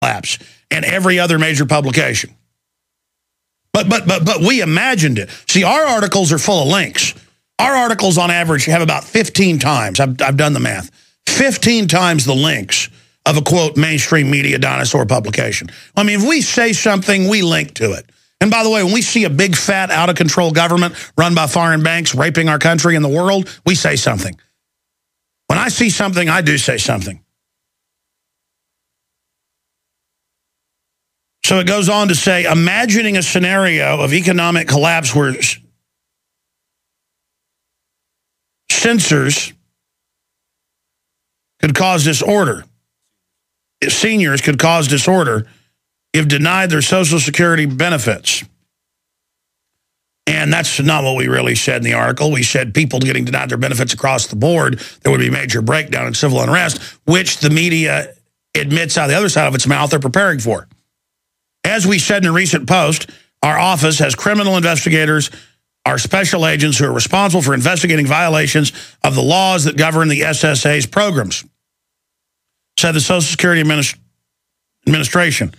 collapse and every other major publication. But we imagined it. See, our articles are full of links. Our articles, on average, have about 15 times, I've done the math, 15 times the links of a, quote, mainstream media dinosaur publication. I mean, if we say something, we link to it. And by the way, when we see a big, fat, out-of-control government run by foreign banks raping our country and the world, we say something. When I see something, I do say something. So it goes on to say, imagining a scenario of economic collapse where censors could cause disorder. Seniors could cause disorder if denied their Social Security benefits. And that's not what we really said in the article. We said people getting denied their benefits across the board, there would be major breakdown in civil unrest, which the media admits out the other side of its mouth they're preparing for. As we said in a recent post, our office has criminal investigators, our special agents who are responsible for investigating violations of the laws that govern the SSA's programs, said the Social Security Administration.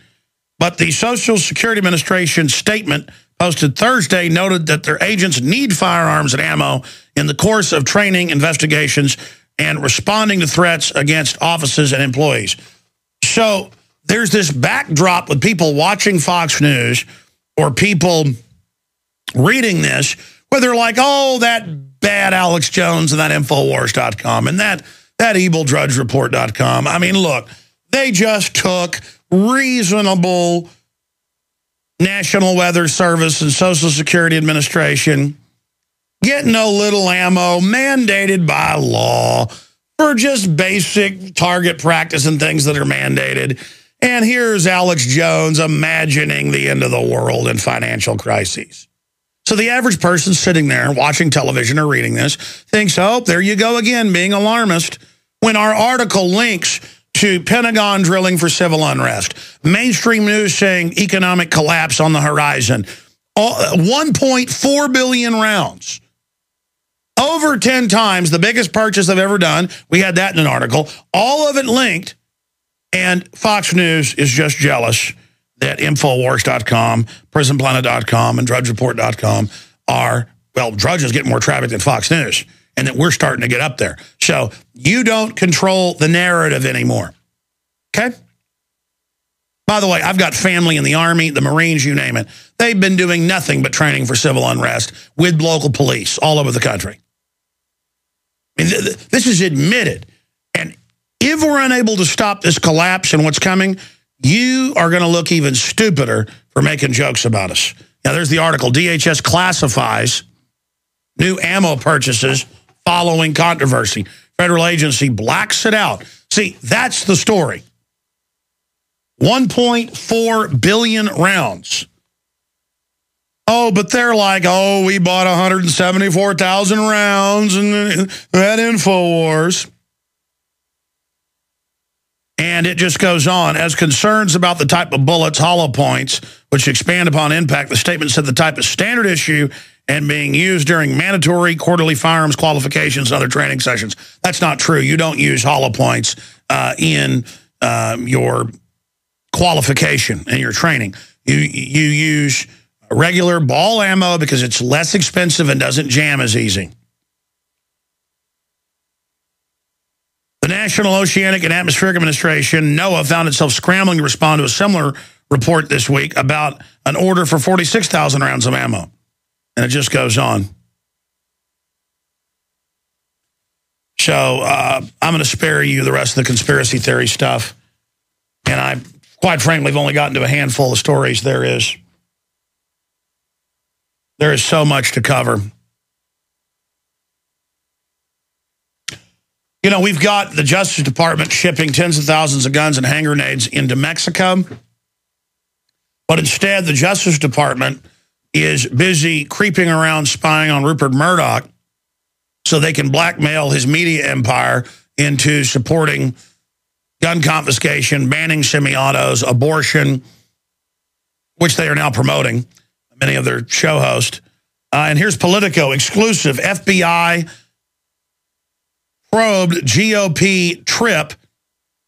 But the Social Security Administration statement posted Thursday noted that their agents need firearms and ammo in the course of training, investigations, and responding to threats against offices and employees. So there's this backdrop with people watching Fox News or people reading this where they're like, oh, that bad Alex Jones and that Infowars.com and that evildraudgereport.com. I mean, look, they just took reasonable National Weather Service and Social Security Administration, get no little ammo, mandated by law for just basic target practice and things that are mandated. And here's Alex Jones imagining the end of the world and financial crises. So the average person sitting there watching television or reading this thinks, oh, there you go again, being alarmist, when our article links to Pentagon drilling for civil unrest, mainstream news saying economic collapse on the horizon, 1.4 billion rounds, over 10 times the biggest purchase I've ever done. We had that in an article, all of it linked, and Fox News is just jealous that Infowars.com, Prisonplanet.com, and DrudgeReport.com are, well, Drudge is getting more traffic than Fox News, and that we're starting to get up there. So you don't control the narrative anymore, okay? By the way, I've got family in the Army, the Marines, you name it. They've been doing nothing but training for civil unrest with local police all over the country. I mean, this is admitted. And if we're unable to stop this collapse and what's coming, you are going to look even stupider for making jokes about us. Now, there's the article. DHS classifies new ammo purchases following controversy. Federal agency blacks it out. See, that's the story. 1.4 billion rounds. Oh, but they're like, oh, we bought 174,000 rounds and that Infowars. And it just goes on. As concerns about the type of bullets, hollow points, which expand upon impact, the statement said the type is standard issue and being used during mandatory quarterly firearms qualifications and other training sessions. That's not true. You don't use hollow points in your qualification and your training. You use regular ball ammo because it's less expensive and doesn't jam as easy. The National Oceanic and Atmospheric Administration, NOAA, found itself scrambling to respond to a similar report this week about an order for 46,000 rounds of ammo. And it just goes on. So I'm going to spare you the rest of the conspiracy theory stuff. And I, quite frankly, have only gotten to a handful of stories. There is so much to cover. You know, we've got the Justice Department shipping tens of thousands of guns and hand grenades into Mexico. But instead, the Justice Department is busy creeping around spying on Rupert Murdoch so they can blackmail his media empire into supporting gun confiscation, banning semi-autos, abortion, which they are now promoting, many of their show hosts. And here's Politico, exclusive FBI probed GOP trip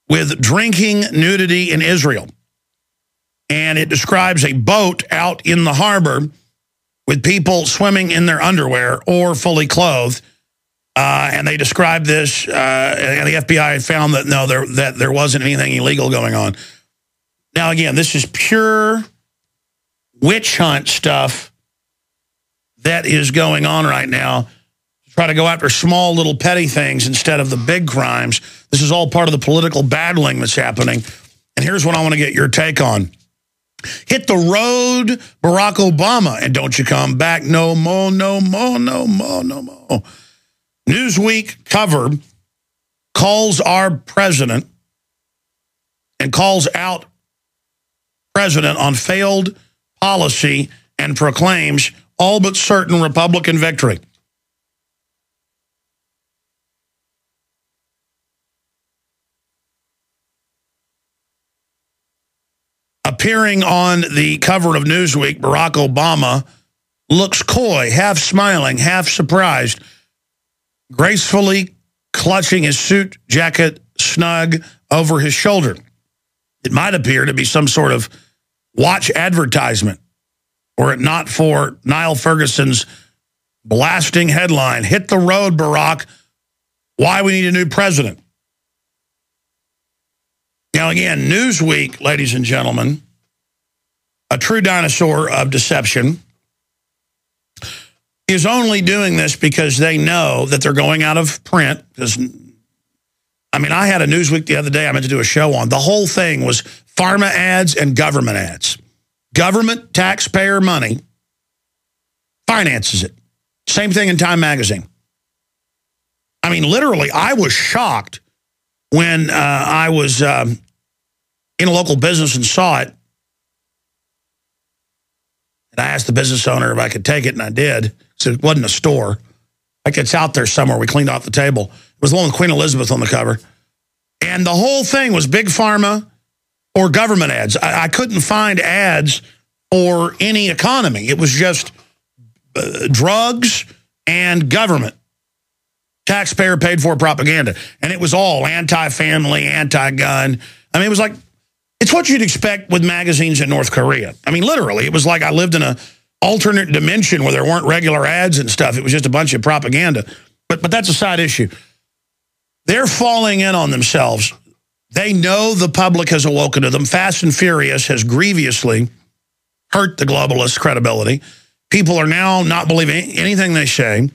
with drinking, nudity in Israel. and it describes a boat out in the harbor with people swimming in their underwear or fully clothed. And they described this, and the FBI found that, no, there wasn't anything illegal going on. Now, again, this is pure witch hunt stuff that is going on right now to try to go after small little petty things instead of the big crimes. This is all part of the political battling that's happening. And here's what I want to get your take on. Hit the road, Barack Obama, and don't you come back no more, no more, no more, no more. Newsweek cover calls our president and calls out president on failed policy and proclaims all but certain Republican victory. Appearing on the cover of Newsweek, Barack Obama looks coy, half smiling, half surprised, gracefully clutching his suit jacket snug over his shoulder. It might appear to be some sort of watch advertisement, were it not for Niall Ferguson's blasting headline, "Hit the road, Barack, why we need a new president." Now, again, Newsweek, ladies and gentlemen, a true dinosaur of deception, is only doing this because they know that they're going out of print. Because, I mean, I had a Newsweek the other day I meant to do a show on. The whole thing was pharma ads and government ads. Government taxpayer money finances it. Same thing in Time magazine. I mean, literally, I was shocked when I was in a local business and saw it. And I asked the business owner if I could take it, and I did. So it wasn't a store. Like, it's out there somewhere. We cleaned off the table. It was the one with Queen Elizabeth on the cover. And the whole thing was big pharma or government ads. I couldn't find ads for any economy. It was just drugs and government. Taxpayer paid for propaganda. And it was all anti-family, anti-gun. I mean, it was like, it's what you'd expect with magazines in North Korea. I mean, literally, it was like I lived in an alternate dimension where there weren't regular ads and stuff. It was just a bunch of propaganda. But that's a side issue. They're falling in on themselves. They know the public has awoken to them. Fast and Furious has grievously hurt the globalists' credibility. People are now not believing anything they say.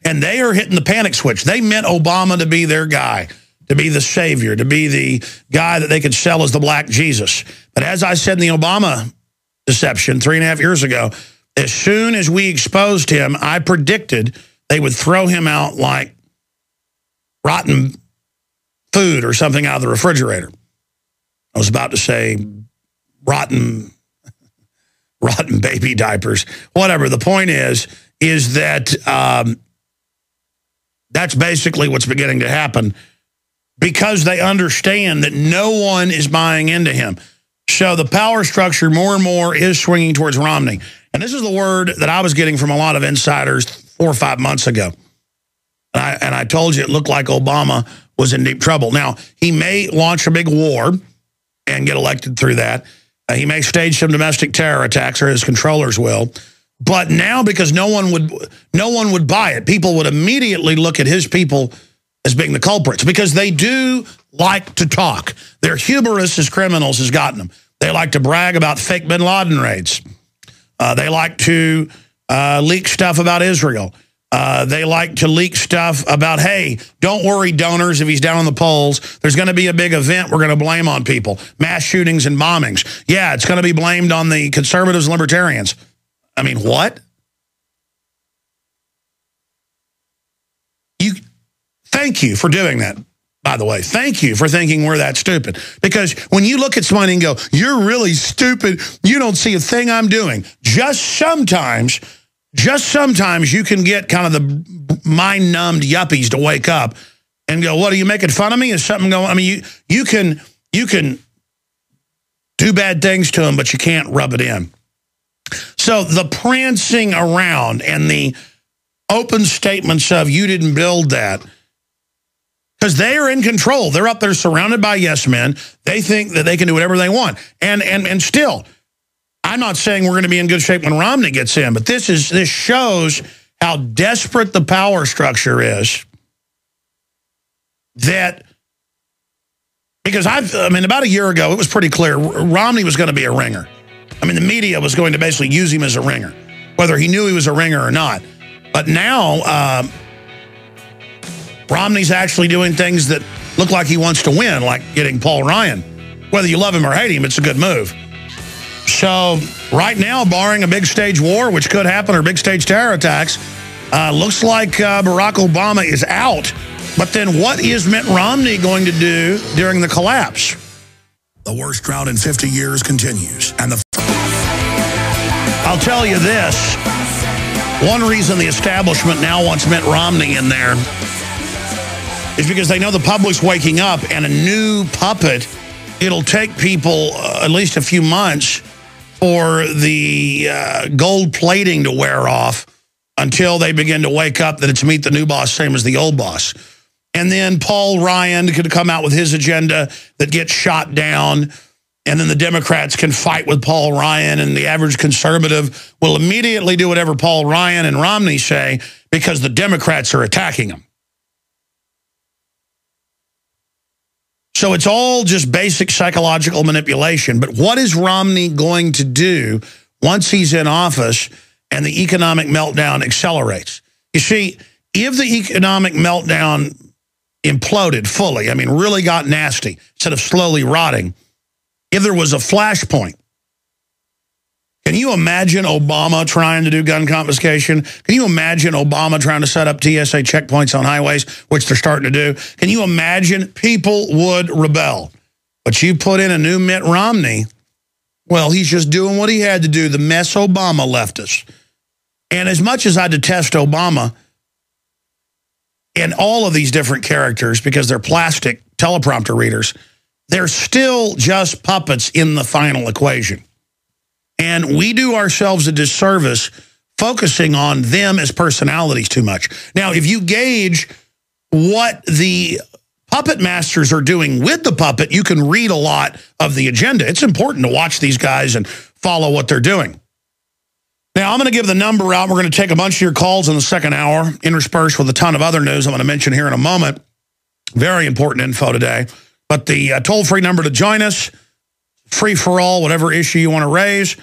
And they are hitting the panic switch. They meant Obama to be their guy, to be the savior, to be the guy that they could sell as the black Jesus. But as I said in the Obama deception 3.5 years ago, as soon as we exposed him, I predicted they would throw him out like rotten food or something out of the refrigerator. I was about to say rotten baby diapers. Whatever. The point is that that's basically what's beginning to happen, because they understand that no one is buying into him. So the power structure more and more is swinging towards Romney. And this is the word that I was getting from a lot of insiders 4 or 5 months ago. And I told you it looked like Obama was in deep trouble. Now, he may launch a big war and get elected through that. He may stage some domestic terror attacks, or his controllers will. But now, because no one would buy it, people would immediately look at his people as being the culprits, because they do like to talk. Their hubris as criminals has gotten them. They like to brag about fake bin Laden raids. They like to leak stuff about Israel. They like to leak stuff about, hey, don't worry, donors, if he's down on the polls, there's going to be a big event we're going to blame on people. Mass shootings and bombings. Yeah, it's going to be blamed on the conservatives and libertarians. I mean, what? Thank you for doing that, by the way. Thank you for thinking we're that stupid. Because when you look at somebody and go, you're really stupid, you don't see a thing I'm doing. Just sometimes you can get kind of the mind-numbed yuppies to wake up and go, what, are you making fun of me? Is something going on? I mean, you can do bad things to them, but you can't rub it in. So the prancing around and the open statements of, you didn't build that, Because they are in control. They're up there surrounded by yes men. They think that they can do whatever they want. And still, I'm not saying we're going to be in good shape when Romney gets in, but this shows how desperate the power structure is. That, because about a year ago, it was pretty clear Romney was going to be a ringer. I mean, the media was going to basically use him as a ringer, whether he knew he was a ringer or not. But now, Romney's actually doing things that look like he wants to win, like getting Paul Ryan. Whether you love him or hate him, it's a good move. So right now, barring a big stage war, which could happen, or big stage terror attacks, looks like Barack Obama is out. But then what is Mitt Romney going to do during the collapse? The worst drought in 50 years continues. And I'll tell you this. One reason the establishment now wants Mitt Romney in there is because they know the public's waking up, and a new puppet, it'll take people at least a few months for the gold plating to wear off until they begin to wake up that it's meet the new boss, same as the old boss. And then Paul Ryan could come out with his agenda that gets shot down, and then the Democrats can fight with Paul Ryan, and the average conservative will immediately do whatever Paul Ryan and Romney say because the Democrats are attacking them. So it's all just basic psychological manipulation. But what is Romney going to do once he's in office and the economic meltdown accelerates? You see, if the economic meltdown imploded fully, I mean, really got nasty, instead of slowly rotting, if there was a flashpoint, can you imagine Obama trying to do gun confiscation? Can you imagine Obama trying to set up TSA checkpoints on highways, which they're starting to do? Can you imagine people would rebel? But you put in a new Mitt Romney, well, he's just doing what he had to do, the mess Obama left us. And as much as I detest Obama and all of these different characters because they're plastic teleprompter readers, they're still just puppets in the final equation. And we do ourselves a disservice focusing on them as personalities too much. Now, if you gauge what the puppet masters are doing with the puppet, you can read a lot of the agenda. It's important to watch these guys and follow what they're doing. Now, I'm going to give the number out. We're going to take a bunch of your calls in the second hour, interspersed with a ton of other news I'm going to mention here in a moment. Very important info today. But the toll-free number to join us, free for all, whatever issue you want to raise,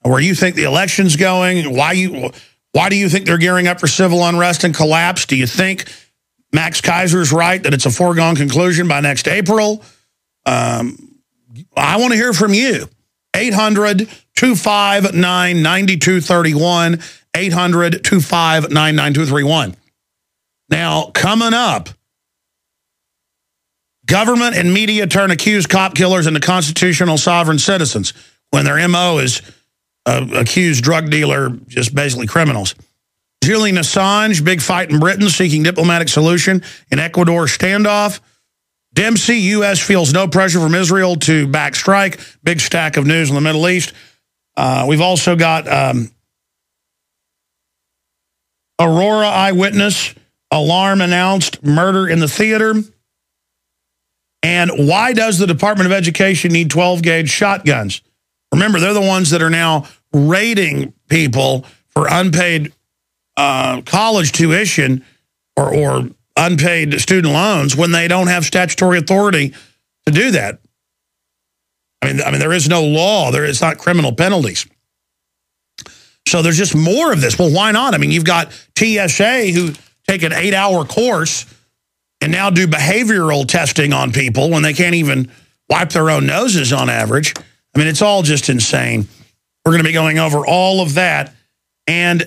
where you think the election's going, why do you think they're gearing up for civil unrest and collapse? Do you think Max Kaiser's right that it's a foregone conclusion by next April? I want to hear from you. 800-259-9231, 800-259-9231. Now, coming up, government and media turn accused cop killers into constitutional sovereign citizens when their MO is accused drug dealer, just basically criminals. Julian Assange, big fight in Britain, seeking diplomatic solution in Ecuador standoff. Dempsey, U.S. feels no pressure from Israel to back strike. Big stack of news in the Middle East. We've also got Aurora eyewitness, alarm announced, murder in the theater. And why does the Department of Education need 12-gauge shotguns? Remember, they're the ones that are now raiding people for unpaid college tuition or unpaid student loans when they don't have statutory authority to do that. I mean, there is no law. It's not criminal penalties. So there's just more of this. Well, why not? I mean, you've got TSA who take an 8-hour course and now do behavioral testing on people when they can't even wipe their own noses on average. I mean, it's all just insane. We're going to be going over all of that. And